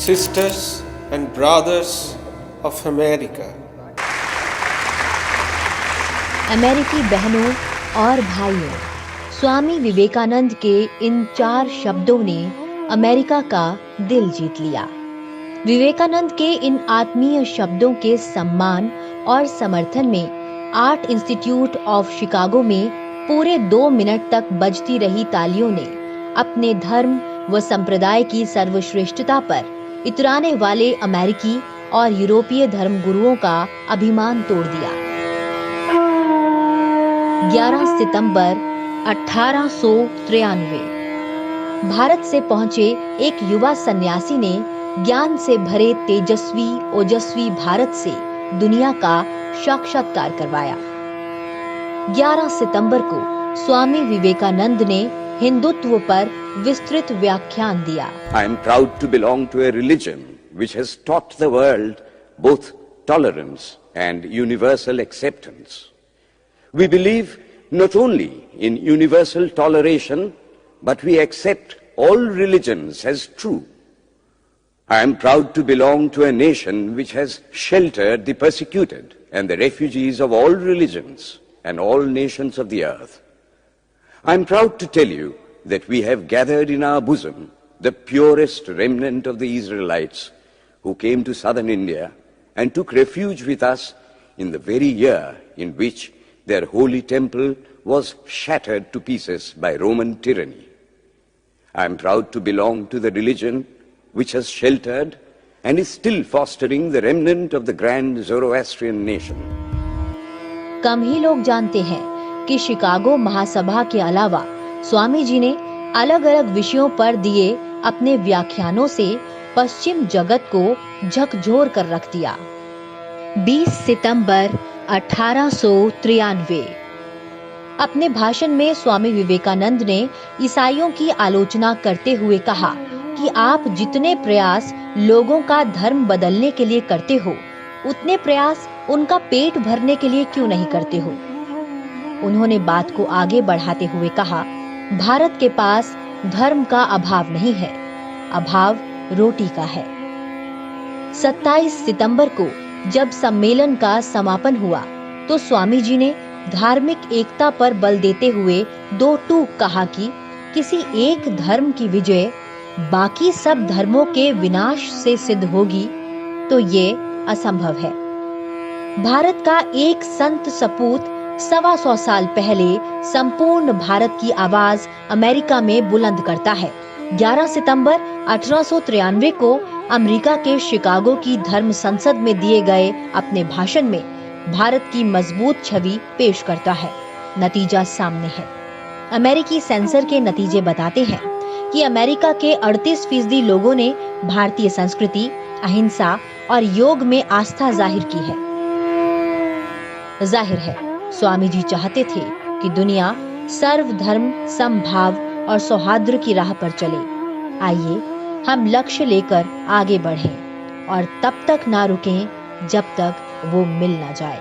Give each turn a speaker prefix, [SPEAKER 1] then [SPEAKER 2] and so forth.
[SPEAKER 1] sisters and brothers of America.
[SPEAKER 2] अमेरिकी बहनों और भाइयों, स्वामी विवेकानंद के इन 4 शब्दों ने अमेरिका का दिल जीत लिया। विवेकानंद के इन आत्मीय शब्दों के सम्मान और समर्थन में आर्ट इंस्टीट्यूट ऑफ शिकागो में पूरे 2 मिनट तक बजती रही तालियों ने अपने धर्म व संप्रदाय की सर्वश्रेष्ठता पर इतराने वाले अमेरिकी और यूरोपीय धर्मगुरुओं का अभिमान तोड़ दिया। 11 सितंबर 1893 भारत से पहुंचे एक युवा सन्यासी ने ज्ञान से भरे तेजस्वी ओजस्वी भारत से दुनिया का साक्षात्कार करवाया। 11 सितंबर को स्वामी विवेकानंद ने हिंदुत्व पर विस्तृत व्याख्यान दिया।
[SPEAKER 3] I am proud to belong to a religion which has taught the world both tolerance and universal acceptance. We believe not only in universal toleration, but we accept all religions as true. I am proud to belong to a nation which has sheltered the persecuted and the refugees of all religions and all nations of the earth. I am proud to tell you that we have gathered in our bosom the purest remnant of the Israelites who came to southern India and took refuge with us in the very year in which their holy temple was shattered to pieces by Roman tyranny. I am proud to belong to the religion which has sheltered and is still fostering the remnant of the grand Zoroastrian nation.
[SPEAKER 2] कम ही लोग जानते हैं कि Chicago महासभा के अलावा स्वामी जी ने अलग-अलग विषयों पर दिए अपने व्याख्यानों से पश्चिम जगत को झकझोर कर रख दिया। 20 सितंबर 1893 अपने भाषण में स्वामी विवेकानंद ने ईसाइयों की आलोचना करते हुए कहा कि आप जितने प्रयास लोगों का धर्म बदलने के लिए करते हो, उतने प्रयास उनका पेट भरने के लिए क्यों नहीं करते हो। उन्होंने बात को आगे बढ़ाते हुए कहा, भारत के पास धर्म का अभाव नहीं है, अभाव रोटी का है। 27 सितंबर को जब सम्मेलन का समापन हुआ तो स्वामी जी ने धार्मिक एकता पर बल देते हुए 2 टूक कहा कि किसी एक धर्म की विजय बाकी सब धर्मों के विनाश से सिद्ध होगी तो ये असंभव है। भारत का एक संत सपूत 125 साल पहले संपूर्ण भारत की आवाज अमेरिका में बुलंद करता है। 11 सितंबर 1893 को अमेरिका के शिकागो की धर्म संसद में दिए गए अपने भाषण में भारत की मजबूत छवि पेश करता है। नतीजा सामने है। अमेरिकी सेंसर के नतीजे बताते हैं कि अमेरिका के 38% लोगों ने भारतीय संस्कृति, अहिंसा और योग में आस्था जाहिर की है। जाहिर है स्वामी जी चाहते थे कि दुनिया सर्वधर्म समभाव और सौहार्द की राह पर चले। आइए हम लक्ष्य लेकर आगे बढ़ें और तब तक ना रुकें जब तक वो मिल ना जाए।